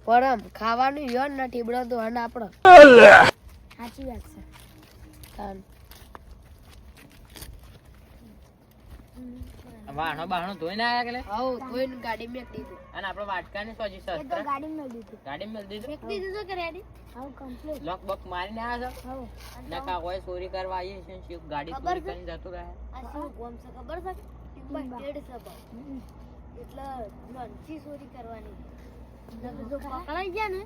પરમ ખાવાનું યો ને ટીબડો તો હન આપણો સાચી વાત છે તાન વાહનો બાહનો ધોઈને આયા કે હાઉ ધોઈને ગાડી મેક દીધું અને આપણો વાટકાને સોજી એ તો સસ્ત્ર ગાડી મેક દીધું ગાડી મેલ દીધું મેક દીધું તો કે રેડી હાઉ કમ્પ્લીટ લોક બોક મારીને આયા છો હાઉ નકા કોઈ ચોરી કરવા આવીએ છે શિવ ગાડી ચોરી કરીને જતું રહે આ શું કોમ છે ખબર છે ટીમ્બા ટેડ છે પણ એટલે લોંચી ચોરી કરવાની જો પકડાઈ ગયા ને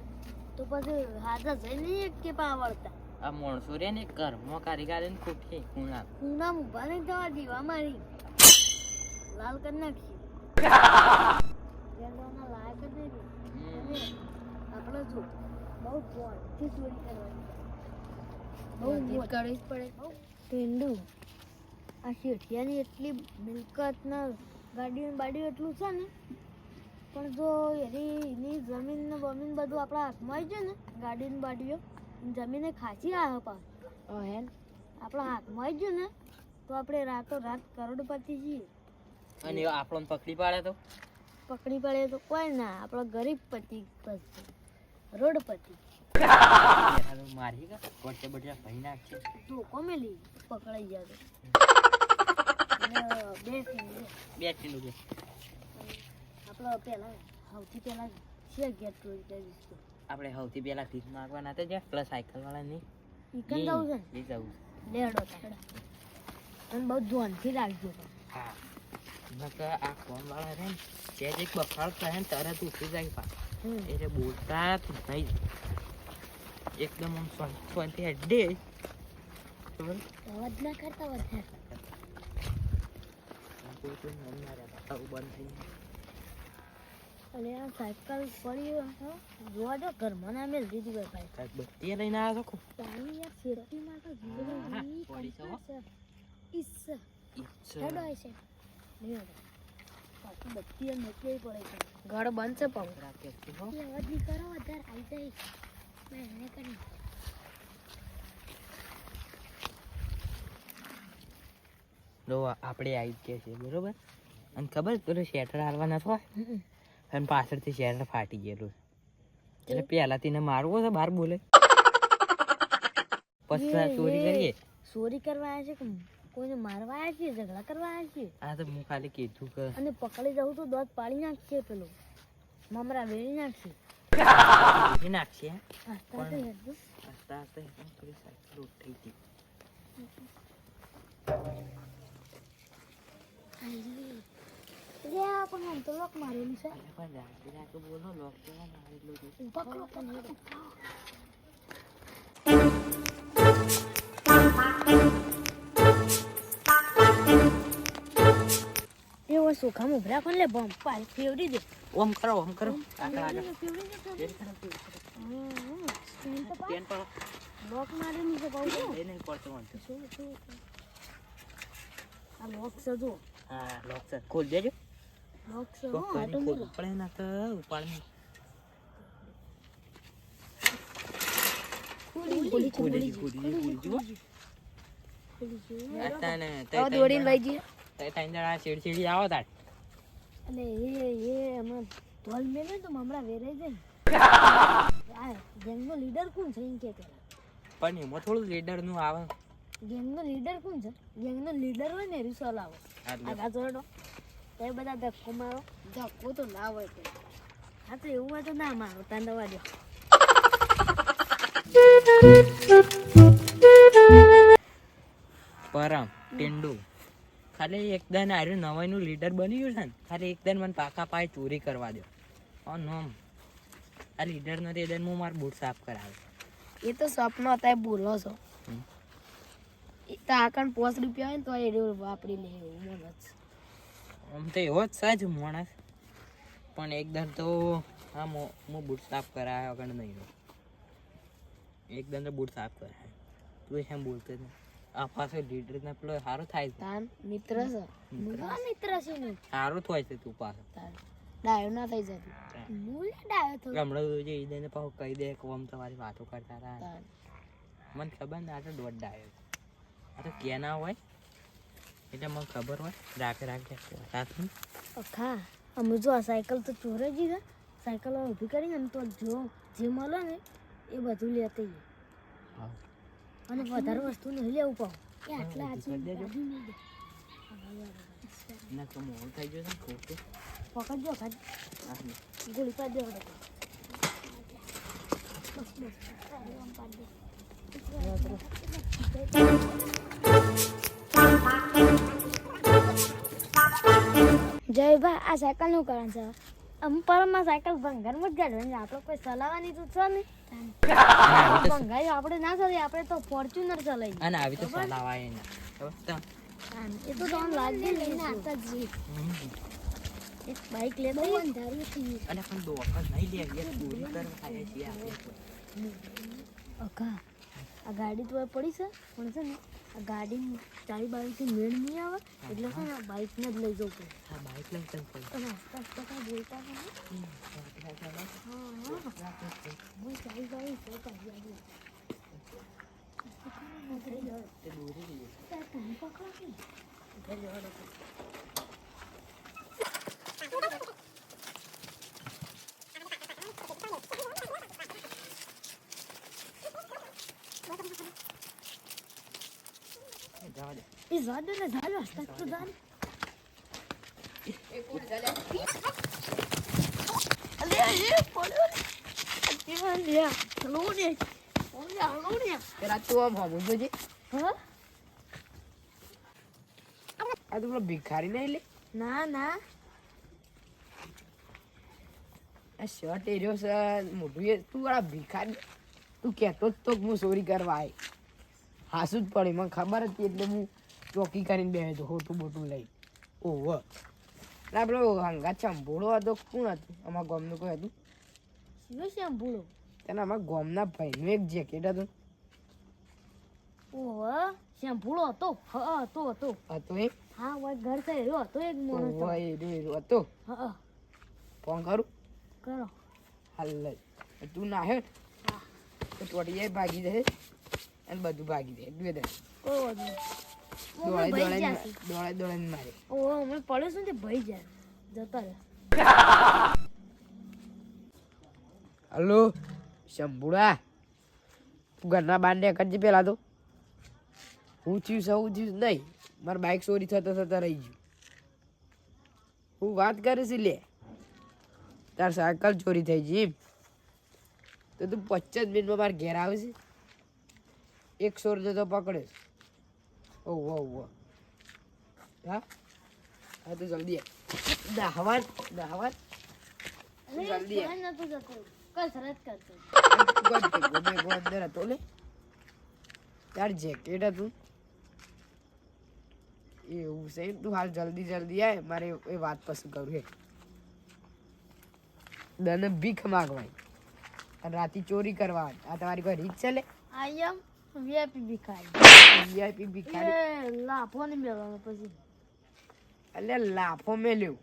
તો પછી હાથા જઈને એક કે પાવડતા આ મોણસો રે ને ઘરમાં કારીગર ને ખૂબ છે કુણા કુણા મુભા નહીં થવા દીવા મારી લાલ કરી નાખી તેલવાના લાયક જ નહીં આપણે જો બહુ પોઈન્ટથી ચોરી કરવાની બહુ કરવી જ પડે ટેંડુ આ શેઠિયાની એટલી મિલકત ને ગાડીઓ બાડીઓ એટલું છે ને પણ જો એની જમીન ને બમીન બધું આપણા હાથમાં આવી જાય ને ગાડી ને બાડીઓ જમીને ખાસી આવે પા હે આપણા હાથમાં આવી ગયું ને તો આપણે રાતો રાત કરોડપતિ છીએ અને આપણને પકડી પાડે તો પકડી પડે તો કોઈ ના આપણો ગરીબ પતિ રોડપતિ મારી કે કોટે બટે ભાઈ નાખશે ધોકો મેલી પકડાઈ જાય બે ટીંડું બે આપણો પહેલા સૌથી પહેલા છે ગેટ ચોરી કરીશું આપણે સૌથી પહેલા ભીખ માંગવાના હતા જે પ્લસ સાયકલ વાળા ની ઈકન જવું છે એ જવું લેડો તાડા અને બહુ ધ્યાનથી રાખજો હા નકર આ કોમ વાળા રે ને તે જ એક બફાડતા હે ને તરત ઉઠી જાય પા એટલે બોલતા નહીં એકદમ આમ શાંતિ હેડે અવાજ ના કરતા વધારે બંધ થઈ અને આ સાયકલ પડી જોવા જો ઘરમાં ના મેલ દીધી ભાઈ કાંઈક બત્તી લઈને આવ્યો છો તારી યાર સેફટી માટે જીવની પડી છે હો. ઈસ હેડો આય છે લેડો પાછી બત્તી નકલી પડે છે ઘર બંધ છે પણ રાખે છે હો એ અવાજ ની કરો વધારે આઈ જાય મેં એને કરી જો આપણે આવી જ છે બરોબર અને ખબર પેલું શેટર હારવાના છો અને પાછળથી શેટર ફાટી ગયેલું એટલે પહેલા તેને મારવો છે બહાર બોલે પછી ચોરી કરીએ ચોરી કરવા આવ્યા છે કે કોઈને મારવા આવ્યા છે ઝઘડા કરવા આવ્યા છે આ તો હું ખાલી કીધું કે અને પકડી જવું તો દોત પાડી નાખશે પેલો મમરા વેરી નાખશે નાખશે આસ્તા તો હેડજો આસ્તા આસ્તા એકદમ પેલી સાયકલ ઉઠી ગઈ લે પણ આમ તો લોક મારેલું છે પણ રાખી રાખો બોલો લોક કેવા મારેલું છે પકડો તને એવો સુખા મુભરા કોણ લે બમ પાય ફેવડી દે ઓમ કરો આગળ આગળ ફેવડી દે પેન પર લોક મારેલું છે બહુ એ નહીં પડતો વાંધો શું આ લોક છે જો હા લોક છે ખોલ દેજો લોક છે તો આ તો ખોલ પડે ના તો ઉપાડની ખોલી આતાને તો દોડીને લઈ જઈએ તે ત્રણ જણા સીડી આવો તાર અને એ હમણાં ધોલ મેલે તો હમણાં વેરાઈ જાય આ ગેંગનો લીડર કોણ છે એમ કે પેલા પણ એમાં થોડું લીડર નું આવે ગેંગનો લીડર કોણ છે ગેંગનો લીડર હોય ને રીસો લાવો આગા જોડો તો એ બધા ધક્કો મારો ધક્કો તો ના હોય કે હા તો એવું હોય તો ના મારો તાન દવા દો પરમ ટેંડુ ખાલી એકદમ આર્યું નવાઈનું લીડર બની ગયું છે ને ખાલી એકદમ મને પાકા પાય ચોરી કરવા દો નોમ આ લીડર નથી એકદમ હું મારું બૂટ સાફ કરાવે એ તો સપનો હતા એ બોલો છો એ તો આકણ 5 રૂપિયા હોય ને તો એ વાપરી લે એવું મને આમ તો એવો જ છે જ માણસ પણ એકદમ તો હા હું બૂટ સાફ કરાવ્યો આગળ નહીં રહ્યો એકદમ તો બૂટ સાફ કરાવે તું એમ બોલતો ને આ પાછો લીડર ને પેલો સારો થાય છે તાન મિત્ર છે મુલા મિત્ર છે ને સારું થાય છે તું પાછો તાન ડાયો ના થઈ જતી મુલા ડાયો તો હમણાં જે ઈદને પાછું કહી દે કે આમ તમારી વાતો કરતા હતા તાન મને ખબર ને આ તો દોઢ ડાયો આ તો કે ના હોય એટલે મને ખબર હોય રાખે સાથે અખા અમે જો આ સાયકલ તો ચોરે જી સાયકલ ઊભી કરીને ને તો જો જે મળે ને એ બધું લેતી આવીએ. હા અને વધારે વસ્તુ નહીં લેવું પાવ એ આટલા બધું કરી દેજો. આજુ નહીં દે ના તો મોડું થઈ ગયું છે ને ખોટું. પકડજો ખાલી હા ગોળી પાડ દેવા દે. બસ બસ આમ પાડ દે. જયભાઈ આ સાયકલ નું કારણ છે અમુક પરમમાં સાયકલ ભંગારમાં જ ગાડવાની આપણે કોઈ ચલાવવાની તો છે ને ભંગાઈ આપણે ના ચલાવીએ આપણે તો ફોર્ચ્યુનર ચલાવીએ અને આવી તો ચલાવાય ને ખબર તો? એ તો તમને લાગે લઈને આવતા જ એક બાઇક લેતો અંધારી હતી અને પણ દોકર નહીં લે યાર ચોરી કરવા આવ્યા છીએ આપણે તો. અકા આ ગાડી તો પડી છે પણ છે ને આ ગાડી ચાવી બાવીથી મેળ નહીં આવે એટલે છે ને બાઇકને જ લઈ જવું પડે હા બાઇક લઈ ચાલ પડે. તમે આસપાસ તો કાંઈ બોલતા નહીં હું ચાવી બાવી છે કાઢી આવી તે દોરી લઈએ. તમે પકડો કે જવા દે. એ જાડે ને જાડે હસ્તા તો જાડે અલે એ પડ્યો ને લે હલો ને પેલા તું આમ હોવું જોઈએ. હા આ તો પેલો ભિખારી નહીં લે. ના ના આ શર્ટ એર્યો છે મોઢું એ તું આ ભિખારી તું કહેતો જ તો કે હું ચોરી કરવા આવી. હાસું જ પડી મને ખબર હતી એટલે હું ચોકી કરીને બેઠો હતો હોટું બોટું લઈ. ઓહો ના પેલો હંગા ચંપોળો હતો કોણ હતું અમારા ગામનું કોઈ હતું શિવ શ્યામ ભૂલો તેના અમારા ગામના ભાઈનું એક જેકેટ હતું. ઓહો શ્યામ ભૂલો હતો હા હતો હતો એ હા ઓય ઘર તો એરો હતો એક માણસ તો. ઓહો એર્યો હતો. હા ફોન કરું કરો હાલ લઈ તું ના હે હા તો ટોટીએ ભાગી જશે અને બધું ભાગી દે બે દે કોઈ વાંધો નહીં. દોડાઈ ભાઈ દોડાઈ જ્યાંથી. દોડાઈ દોડાઈને મારે. ઓહો હમણાં પડ્યો છે ને તે ભાઈ જાય જતા રહે હલો શંભુડા તું ઘરના બાંધે કરજે પેલા તો હું થયું નહીં મારું બાઇક ચોરી થતા રહી ગયું. હું વાત કરીશ લે તાર સાયકલ ચોરી થઈ ગઈ એમ તો તું 25 મિનિટમાં મારા ઘેર આવે છે. એક ચોર તો પકડે ઓહો હા હા તું જલ્દી દહવાન જલ્દી આવ. નતું જતું કસરત કરતો અંદર હતો ને તાર જેકેટ હતું એવું છે એમ? તું હાલ જલ્દી આય મારે એ વાત પસંદ કરું હે દને ભીખ માગવાય અને રાતે ચોરી કરવા આ તમારી કોઈ રીત છે લે? આઈ એમ વીઆઈપી ભિખારી વીઆઈપી ભિખારી એ લાફો નહીં મેળવાનો પછી એટલે લાફો મેલ્યો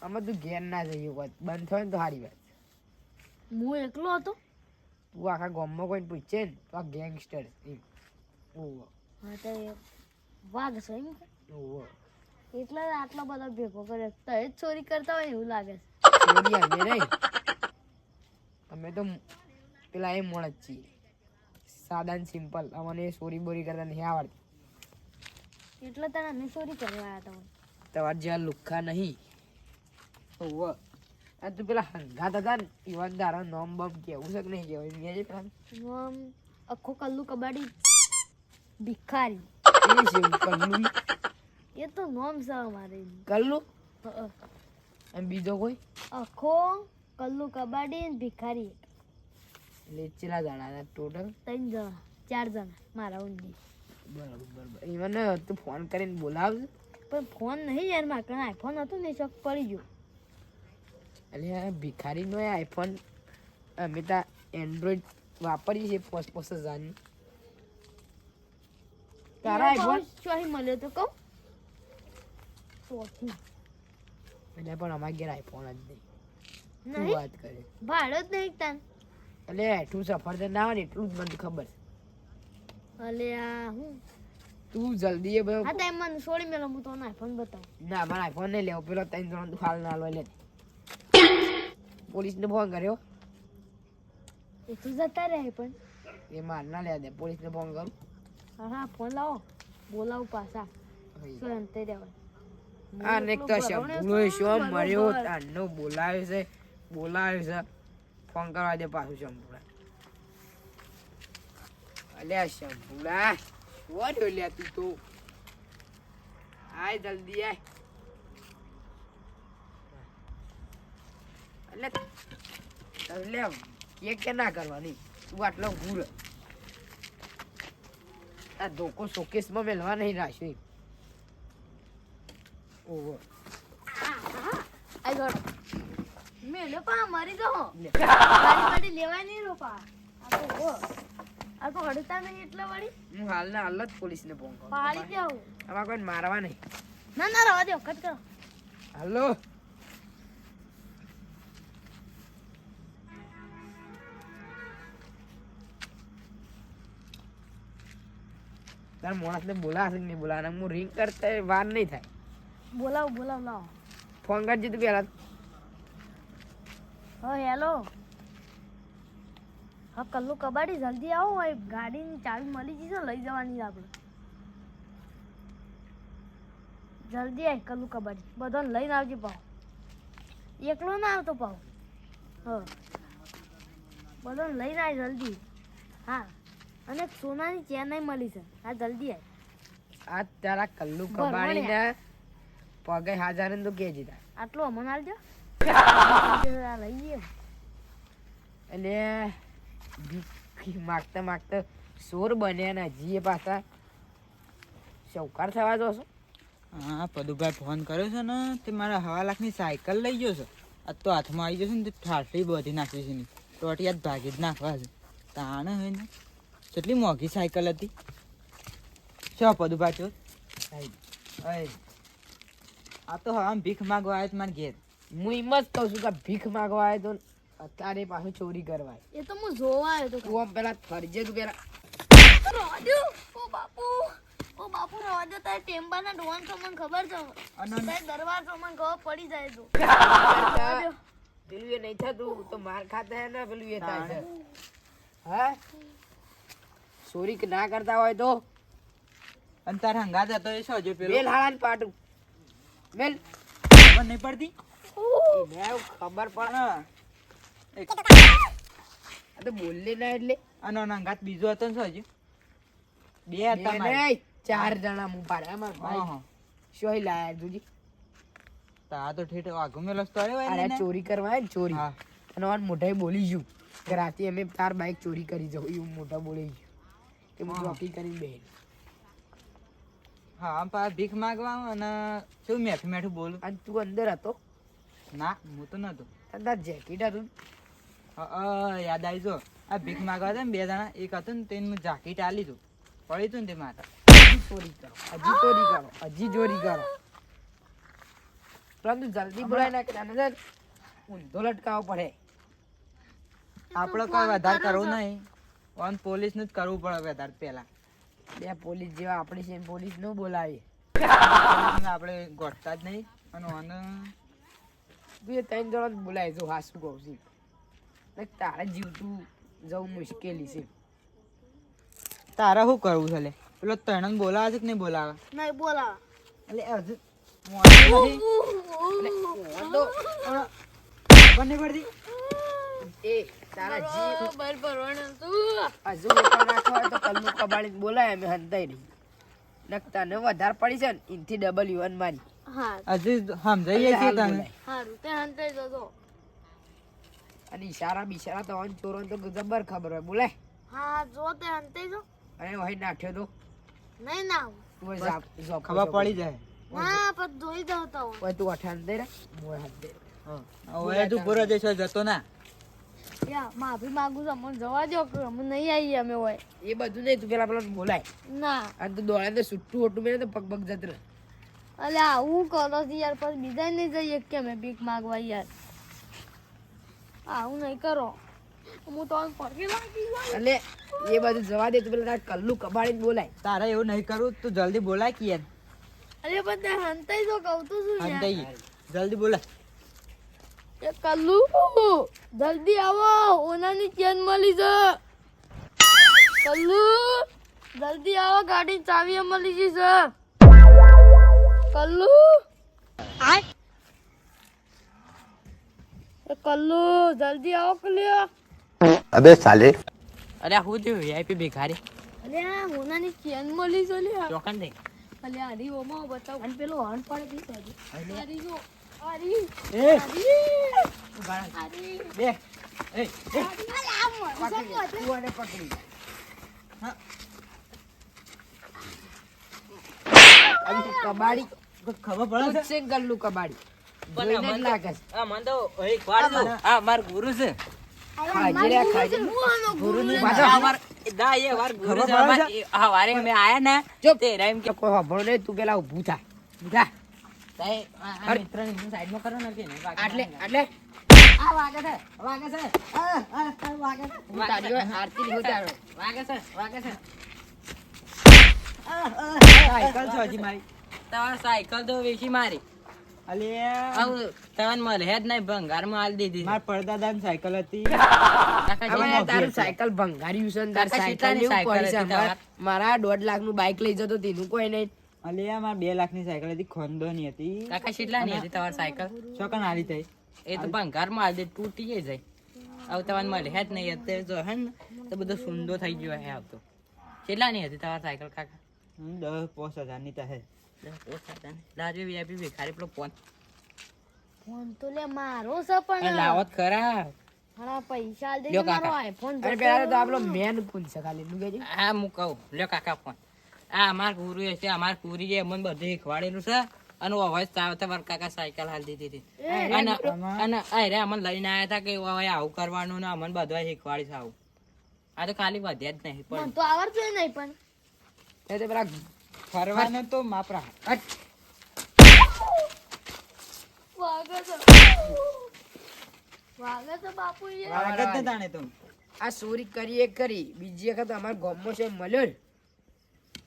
આમાં તું ઘેર ના જઈએ હોત બંધ થયો ને તો સારી વાત. હું એકલો હતો તું આખા ગામમાં કોઈને પૂછે ને તો આ ગેંગસ્ટર એમ. ઓહો હા તો એ વાઘ છે એમ કે? ઓહો એટલે જ આટલો બધો ભેગો કર્યો તો એ જ ચોરી કરતા હોય ને એવું લાગે છે ચોરી અમે નહીં અમે તો પેલા એ મોણ જ છીએ સાદા ને સિમ્પલ અમને ચોરી બોરી કરતા નહીં આવડતી. એટલે તને અમે ચોરી કરવા આવ્યા હતા તમારે જ્યાં લુખ્ખા નહીં ઓહો આ તું પેલા હંગાત હતા ને ઈવાનદારો નોમ બમ કેવું છે કે નહીં કહેવાય છે પેલા આમ આખો કલ્લુ કબાડી ભિખારી એ છે કલ્લુ એ તો નોમ છે અમારે કલ્લુ હં. અને બીજો કોઈ આખો કલ્લુ કબાડી ને ભિખારી એટલે ચેલા દાડા ટોટલ 3 જણા 4 જણા મારા ઊંધી બરાબર ઈવન તું ફોન કરીને બોલાવજે. પણ ફોન નહીં યાર મારા કને આઈફોન હતું ને શોખ પડી ગયો એટલે આ ભિખારીનો એ આઈફોન અમે તો એન્ડ્રોઈડ વાપરીએ છીએ 5,000 તારા આઈફોન ચોહી મળ્યો તો કહું ચોથી એટલે પણ અમારા ઘેર આઈફોન જ નહીં. શું નહીં વાત કરે ભાડો જ નહીં તાન એટલે એટલું સફરજન ના આવે ને એટલું જ મને ખબર છે. અલે આ હું તું જલ્દી એ બધો હા તો એમ મને છોડી મેલો હું તો આઈફોન બતાવું ના મારે આઈફોન નહીં લેવો પેલો 3 જણો તું હાલ ના લે પોલીસને ફોન કર્યો એ તો જતા રહે પણ એ માર ના લે દે પોલીસને ફોન કરું હા ફોન લાવો બોલાવું પાછા શું અંતે રહેવાય આ ને તો શંભુનો શો મળ્યો તાનો બોલાવ્યો છે ફોન કરવા દે પાછું શંભુડા અલ્યા શંભુડા શું લે તું તો આય જલ્દી આય એટલે કે ના કરવાની તું આટલો ભૂલ આ ધોકો શોકેસમાં મેલવા નહીં રાખ્યો ઓહો આઈ ગોડ મેલે પા મરી જો ગાડી લેવાય નહીં રોપા આ તો હડતા નહીં એટલે વળી હું હાલના હાલ જ પોલીસને ફોન કરું પાડી દેવું આમાં કોઈ મારવા નહીં ના ના રવા દો કટ કરો હાલો તાર માણસને બોલાશે કે નહીં બોલાવાના હું રિંગ કરતા વાર નહીં થાય બોલાવ લાવો ફોન કરજે તું પેલા હેલો હા કલ્લુ કબાડી જલ્દી આવો ભાઈ ગાડીની ચાવી મળી જશે લઈ જવાની છે આપણે જલ્દી આય કલ્લુ કબાડી બધાને લઈને આવજે પાવ એકલો ના આવતો પાવ હા બધાને લઈને આય જલ્દી હા અને સોનાની ચેન નહીં મળી છે હા જલ્દી આય આ તારા કલ્લુ કબાડીને પગે હાજર તો કે જીતા આટલું અમને આલજો લઈ જઈએ એટલે ભીખ માગતા માગતા સોર બન્યા ને હજી એ પાછા શૌકાર થવા દો છો હા પદુભાઈ ફોન કર્યો છે ને તે મારા 1.5 લાખની સાયકલ લઈ ગયો છે આ તો હાથમાં આવી જશે ને તે ઠાઠી બધી નાખી છે ને ટોટિયા જ ભાગી જ નાખવા છે તાણે હોય ને કેટલી મોંઘી સાયકલ હતી શું પદુભાઈ છો આ તો હા ભીખ માગવા આવ્યો મારા ઘેર હું એમ જ કહું છું કે ભીખ માગવા આવ્યો તો અત્યારે પાછું ચોરી કરવા એ તો હું જોવા આવ્યો તો તું આમ પેલા ફરજે તું પેલા રોજો ઓ બાપુ રોજો તારે ટેમ્પાના ડોન તો મને ખબર છે તારે દરવાજો મને ખબર પડી જાય તો પેલું એ નહીં થતું તો માર ખાતા હે ને પેલું એ થાય છે હા ચોરી ના કરતા હોય તો અને તાર હંગાત હતો એ શું જો પેલો બેલ હાળાને પાટું બેલ ખબર નહીં પડતી ખબર પડે આ તો બોલલે ના એટલે અને હંગાત બીજો હતો ને શું હજુ બે હતા મારે. નહીં, 4 જણા હું પાડ્યા મારા હા ભાઈ હા શોય લાયા જોજી તા તો ઠેઠ વાઘો મેલો સ્ટોરી હોય અરે ને ચોરી કરવા આવે ને ચોરી હા અને આન મોઢાએ બોલી ગયું કે રાતે અમે તાર બાઈક ચોરી કરી જાવ એવું મોઢા બોલી ગયું કે હું હા. ચોકી કરીને બેન હા આમ પા ભીખ માગવા અને શું મેઠું બોલું અને તું અંદર હતો ના હું તો નતો અને તાર જેકેટ હતું યાદ આવી જો આ ભીખ માગવા હતા ને 2 જણા એક હતું ને તેને જાકીટ આલી તું પડી તું ને તે માથા હજી ચોરી કરો હજી ચોરી કરો પરંતુ જલ્દી બોલાય ના કે આને છે ને ઊંધો લટકાવવો પડે આપણે કોઈ વધારે કરવું નહીં ઓન પોલીસ નું જ કરવું પડે વધારે પેલા બે પોલીસ જેવા આપણે છે પોલીસ નો બોલાવીએ આપણે ગોઠતા જ નહીં અને ઓન તું એ 3 જણા જ બોલાય જો હા શું કહું છું ને તારે જીવતું જવું મુશ્કેલી છે તારે શું કરવું છે લે પેલો તણન બોલાવે છે કે નહીં બોલાવે નહીં બોલા એટલે હજુ મોડું નથી. ખબર નહીં પડતી એ તારા જીવ બરાબર ભરવાનું તું હજુ વેપાર નાખો હોય તો કલ્લુ કબાડીને બોલાય અમે હંતાઈ નહીં નકતા ને વધારે પડી છે ને ઇનથી ડબલ યુવાન મારી હા હજુ સમજાઈએ છીએ તને બોલાય. હારું તે હંતે જતો અને ઈશારા બિશારા તો ઓન ચોરો તો જબર ખબર હોય બોલાય હા જો તે હંતે જો અને વહી નાઠ્યો તો નહીં ના તું ખબર પડી જાય ના પણ ધોઈ દઉં તો ઓય તું અઠે હંતાઈ રે મોય હંતાઈ હવે તું પૂરો દેશો જતો ના યા માફી માંગુ છું અમને જવા દો કે અમે નહીં આવીએ અમે હોય એ બધું નહીં તું પેલા બોલાય ના અને તું દોડે તો સુટ્ટું ઓટું મેળે તો પગ પગ જત રહે અલે આવું કરો છો યાર પછી બીજા નહીં જઈએ કે અમે ભીખ માંગવા યાર આવું નહીં કરો હું તો પડકી લાગી જાય એટલે એ બધું જવા દે તું પેલા તાર કલ્લુ કબાડીને બોલાય તારે એવું નહીં કરવું તું જલ્દી બોલાય કે યાર અરે બધા હંતાઈ જો કહું તો શું યાર હંતાઈ જલ્દી બોલાય એ કલ્લુ જલ્દી આવો ઓનાની ચેન મળી છે કલ્લુ જલ્દી આવો ગાડી ચાવી મળી ગઈ છે કલ્લુ કલ્લુ જલ્દી આવો કલ્યા अबे साले અરે હું થયું વીઆઈપી ભિખારી અલે આ ઓનાની ચેન મળી છે લ્યા ચોકન થઈ અલે આરી ઓમાં બતાવ અને પેલો હણ પાડી દીધો આરી જો આરી એ આરી આરી બે એ તું આને પકડી કબાડી ખબર પડે છે ગલ્લુ કબાડી પણ જોઈને જ અમન લાગે છે. આ મન તો એક વાર દો આ માર ગુરુ છે હાજરા ખાજે. ગુરુની પાછળ આ વાર દા એ વાર ગુરુ છે અમાર આ વારે મે આયા ને ચૂપ. તે રાઈમ કે કોઈ સાંભળો નહીં, તું પેલા ઊભું થા. ઊભા. તાય આ મિત્રની હું સાઈડ માં કરો ને કે આટલે આટલે આ વાગે છે આ વાગે છે હું તારી હોય આરતી લીધો તારો. વાગે છે સાયકલ છે હજી મારી તમાર સાયકલ તો વેચી મારી અલ્યા આવ તવન મળે જ નહીં ભંગારમાં આલ દીધી માર પરદાદાની સાયકલ હતી કાકા હવે જેને તારું સાયકલ ભંગાર્યું છે ને તાર કાકા સાયકલ સીતાની લેવું સાયકલ પડી છે. હતી તમાર. મારા 1.5 લાખનું બાઇક લઈ જતો તેનું કોઈ નહીં. અલ્યા માર 2 લાખની સાયકલ હતી ખોંદોની હતી કાકા કેટલાની હતી તમારી સાયકલ ચોકન આલી થઈ એ તો ભંગારમાં આલ દે તૂટી જાય આવ તવન મળે જ નહીં અત્યારે જો હે ને તો બધો સુંદો થઈ ગયો હે આવતો કેટલાની હતી તમારી સાયકલ કાકા 10,000 ની તો હે લાજો વીઆઈપી ભિખારી પેલો ફોન ફોન તો લે મારો છે પણ લાવત ખરા ઘણા પૈસા દે લ્યો મારો કાકા. આઈફોન અને પેલા તો આપણો મેન કોણ છે ખાલી નું કહેજે. હા હું કહું લ્યો કાકા ફોન આ અમાર ગુરુ છે અમાર કુરી છે અમને બધું શીખવાડેલું છે અને અવાજ આવતા મારા કાકા સાયકલ હાલ દીધી હતી અને અરે અમને લઈને આવ્યા હતા કે હવે આવું કરવાનું ને અમને બધું શીખવાડી છે આવું આ તો ખાલી વધ્યા જ નહીં મને પણ તો આવડતું નહીં પણ એ તો પેલા ફરવાનો તો માપરા હટ. વાગે છે બાપુ એ વાગત ને તાણે તો આ ચોરી કરી એક કરી બીજી વખત અમારા ગામમાં છે મળ્યો ને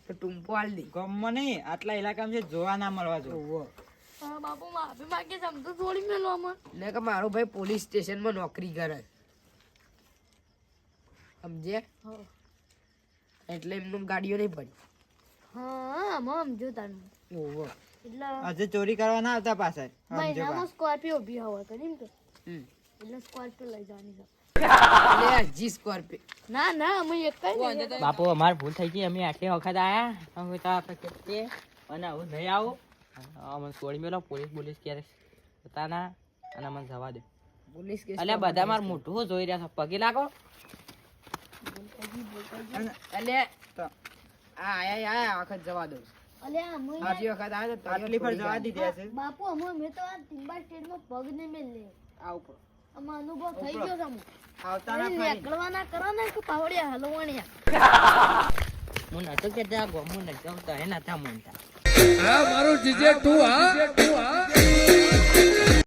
તો ટૂંપો હાલ દે. ગમમાં નહીં આટલા ઇલાકામાં છે જોવા ના મળવા જો હા, બાપુ માફી માંગે છે આમ તો છોડી મેલો અમને ને કે મારો ભાઈ પોલીસ સ્ટેશનમાં નોકરી કરે સમજે હા. એટલે એમનું ગાડીઓ નહીં પડી. હા સમજો તારું ઓહો. એટલે હજુ ચોરી કરવા ના આવતા પાછળ મહિનામાં સ્કોર્પિયો ઉભી હોય કરી ને તો હમ. એટલે સ્કોર્પિયો લઈ જવાની છે એટલે આ જી સ્કોર્પિયો. ના ના અમે એક જ નહીં. બાપુ અમાર ભૂલ થઈ ગઈ અમે આટલી વખત આયા હવે તો આપણે કે અને હવે નહીં આવો અમને છોડી મેલો પોલીસ ક્યારે પોતાના અને અમને જવા દે પોલીસ કેસ અલ્યા બધા માર મોઢું જોઈ રહ્યા છે પગે લાગો એટલે આ આયા વખત જવા દઉં. અલ્યા અમે બીજી વખત આવે તો આટલી પર જવા દીધી હશે બાપુ અમે મેં તો આ તિંબા સ્ટેટમાં પગ ને મેલ લે આવું પડે. આમાં અનુભવ થઈ ગયો છે અમને. આવતા ના અરે ફરી નીકળવાના કરો ને કે પાવડિયા હલવાણિયા હું નતો કેતા ગમું નથી આવતા હે નતા મનતા આ મારું જીજે તું હા